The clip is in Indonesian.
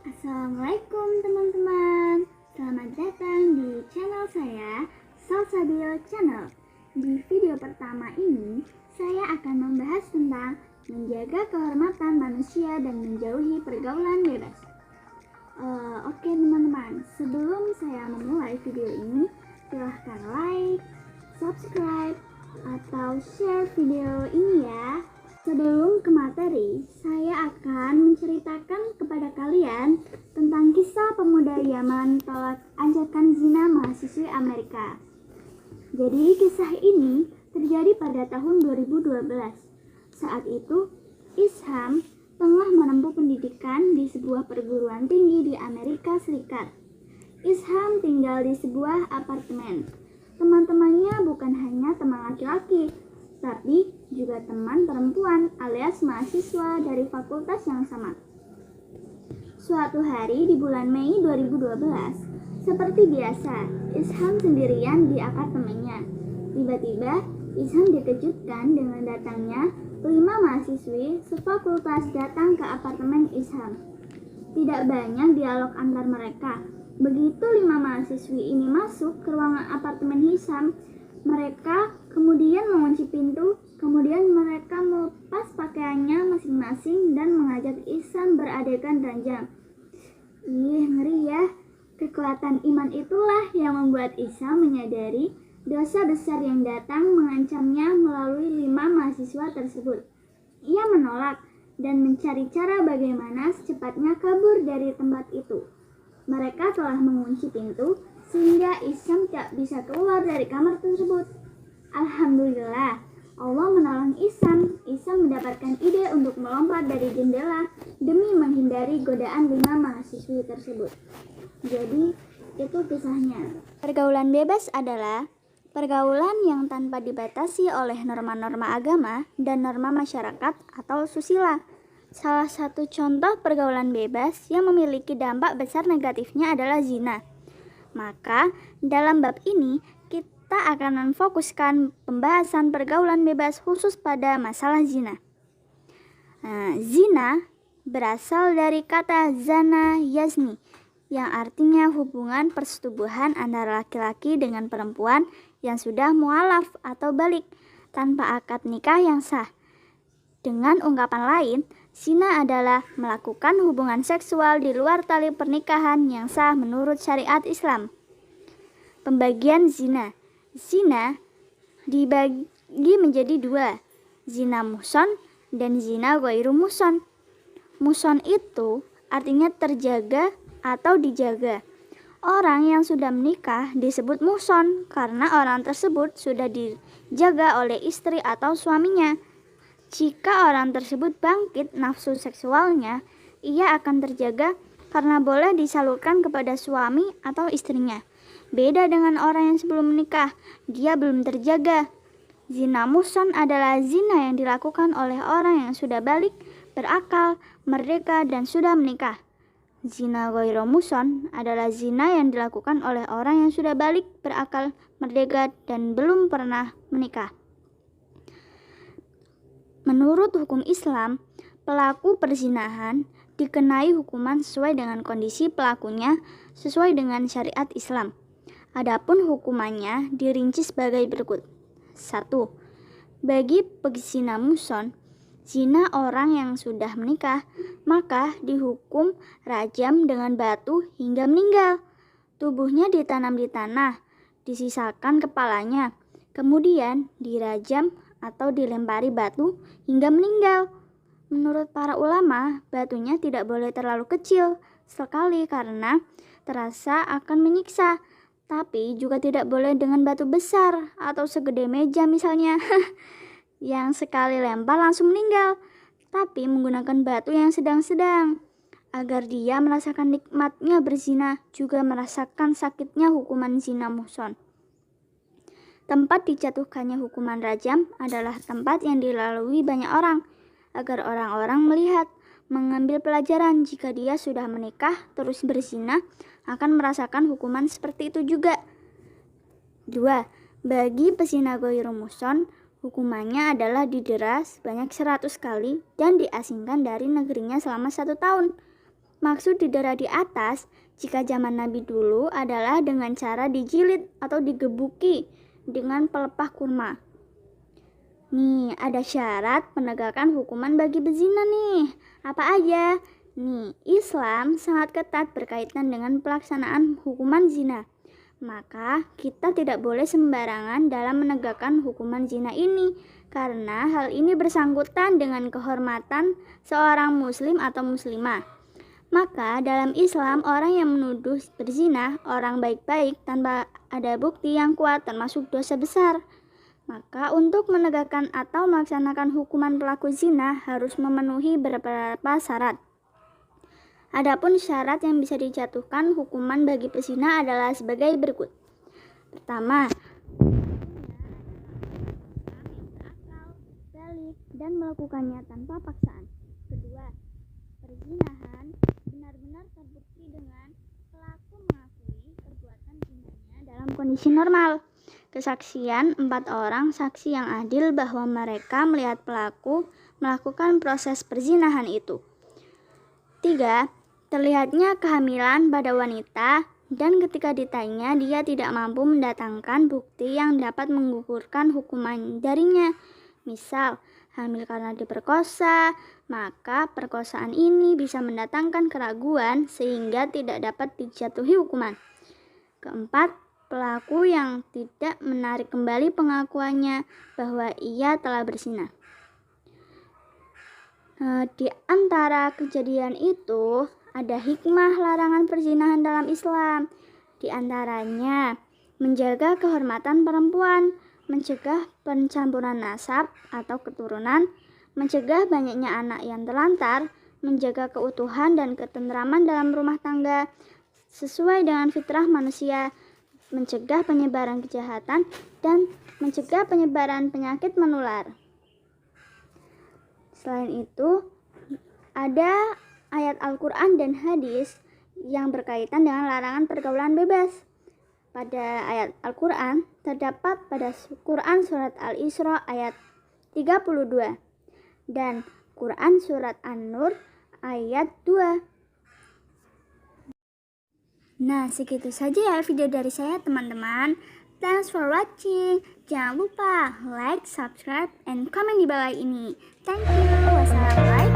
Assalamualaikum teman-teman. Selamat datang di channel saya, Salsabil Channel. Di video pertama ini, saya akan membahas tentang menjaga kehormatan manusia dan menjauhi pergaulan bebas. Oke teman-teman, sebelum saya memulai video ini, silahkan like, subscribe, atau share video ini ya. Sebelum ke materi, saya akan menceritakan kepada kalian tentang kisah pemuda Yaman tolak ajakan zina mahasiswi Amerika. Jadi kisah ini terjadi pada tahun 2012. Saat itu, Isham tengah menempuh pendidikan di sebuah perguruan tinggi di Amerika Serikat. Isham tinggal di sebuah apartemen. Teman-temannya bukan hanya teman laki-laki, tapi juga teman perempuan alias mahasiswa dari fakultas yang sama. Suatu hari di bulan Mei 2012, seperti biasa, Isham sendirian di apartemennya. Tiba-tiba, Isham dikejutkan dengan datangnya 5 mahasiswi sefakultas datang ke apartemen Isham. Tidak banyak dialog antar mereka. Begitu 5 mahasiswi ini masuk ke ruangan apartemen Isham, mereka kemudian mengunci pintu, kemudian mereka melepas pakaiannya masing-masing dan mengajak Isham beradegan ranjang. Ih, ngeri ya. Kekuatan iman itulah yang membuat Isham menyadari dosa besar yang datang mengancamnya melalui 5 mahasiswa tersebut. Ia menolak dan mencari cara bagaimana secepatnya kabur dari tempat itu. Mereka telah mengunci pintu sehingga Isham tak bisa keluar dari kamar tersebut. Alhamdulillah, Allah menolong Isham. Isham mendapatkan ide untuk melompat dari jendela demi menghindari godaan 5 mahasiswi tersebut. Jadi, itu kisahnya. Pergaulan bebas adalah pergaulan yang tanpa dibatasi oleh norma-norma agama dan norma masyarakat atau susila. Salah satu contoh pergaulan bebas yang memiliki dampak besar negatifnya adalah zina. Maka, dalam bab ini, kita akan memfokuskan pembahasan pergaulan bebas khusus pada masalah zina. Zina berasal dari kata zana yazni, yang artinya hubungan persetubuhan antara laki-laki dengan perempuan yang sudah mualaf atau balik tanpa akad nikah yang sah. Dengan ungkapan lain, zina adalah melakukan hubungan seksual di luar tali pernikahan yang sah menurut syariat Islam. Pembagian zina. Zina dibagi menjadi 2, zina muhson dan zina ghairu muhson. Muhson itu artinya terjaga atau dijaga. Orang yang sudah menikah disebut muhson karena orang tersebut sudah dijaga oleh istri atau suaminya. Jika orang tersebut bangkit nafsu seksualnya, ia akan terjaga karena boleh disalurkan kepada suami atau istrinya. Beda dengan orang yang sebelum menikah, dia belum terjaga. Zina muhson adalah zina yang dilakukan oleh orang yang sudah balik, berakal, merdeka, dan sudah menikah. Zina ghairu muhson adalah zina yang dilakukan oleh orang yang sudah balik, berakal, merdeka, dan belum pernah menikah. Menurut hukum Islam, pelaku perzinahan dikenai hukuman sesuai dengan kondisi pelakunya sesuai dengan syariat Islam. Adapun hukumannya dirinci sebagai berikut. 1. Bagi pezina muhson, zina orang yang sudah menikah, maka dihukum rajam dengan batu hingga meninggal. Tubuhnya ditanam di tanah, disisakan kepalanya, kemudian dirajam atau dilempari batu hingga meninggal. Menurut para ulama, batunya tidak boleh terlalu kecil sekali karena terasa akan menyiksa, tapi juga tidak boleh dengan batu besar atau segede meja misalnya yang sekali lempar langsung meninggal, tapi menggunakan batu yang sedang-sedang agar dia merasakan nikmatnya berzina, juga merasakan sakitnya hukuman zina muhson. Tempat dijatuhkannya hukuman rajam adalah tempat yang dilalui banyak orang, agar orang-orang melihat, mengambil pelajaran jika dia sudah menikah terus berzina, akan merasakan hukuman seperti itu juga. 2. Bagi pezina ghairu muhson, hukumannya adalah didera sebanyak 100 kali dan diasingkan dari negerinya selama 1 tahun. Maksud didera di atas jika zaman Nabi dulu adalah dengan cara dijilid atau digebuki dengan pelepah kurma. Nih, ada syarat penegakan hukuman bagi bezina nih. Apa aja? Nih, Islam sangat ketat berkaitan dengan pelaksanaan hukuman zina. Maka kita tidak boleh sembarangan dalam menegakkan hukuman zina ini, karena hal ini bersangkutan dengan kehormatan seorang muslim atau muslimah. Maka dalam Islam orang yang menuduh berzina orang baik-baik tanpa ada bukti yang kuat termasuk dosa besar. Maka untuk menegakkan atau melaksanakan hukuman pelaku zina harus memenuhi beberapa syarat. Adapun syarat yang bisa dijatuhkan hukuman bagi pezina adalah sebagai berikut. Pertama, balik dan melakukannya tanpa paksaan. Kedua, perzinahan benar-benar terbukti dengan pelaku mengakui perbuatan zinanya dalam kondisi normal. Kesaksian 4 orang saksi yang adil bahwa mereka melihat pelaku melakukan proses perzinahan itu. 3. Terlihatnya kehamilan pada wanita dan ketika ditanya dia tidak mampu mendatangkan bukti yang dapat menggugurkan hukuman darinya. Misal, hamil karena diperkosa, maka perkosaan ini bisa mendatangkan keraguan sehingga tidak dapat dijatuhi hukuman. Keempat, pelaku yang tidak menarik kembali pengakuannya bahwa ia telah berzina. Di antara kejadian itu ada hikmah larangan perzinahan dalam Islam. Di antaranya menjaga kehormatan perempuan, mencegah pencampuran nasab atau keturunan, mencegah banyaknya anak yang terlantar, menjaga keutuhan dan ketentraman dalam rumah tangga sesuai dengan fitrah manusia, mencegah penyebaran kejahatan, dan mencegah penyebaran penyakit menular. Selain itu, ada ayat Al-Quran dan hadis yang berkaitan dengan larangan pergaulan bebas. Pada ayat Al-Quran terdapat pada Quran Surat Al-Isra ayat 32 dan Quran Surat An-Nur ayat 2. Nah, segitu saja ya video dari saya teman-teman. Thanks for watching. Jangan lupa like, subscribe, and comment di bawah ini. Thank you. Wassalamualaikum.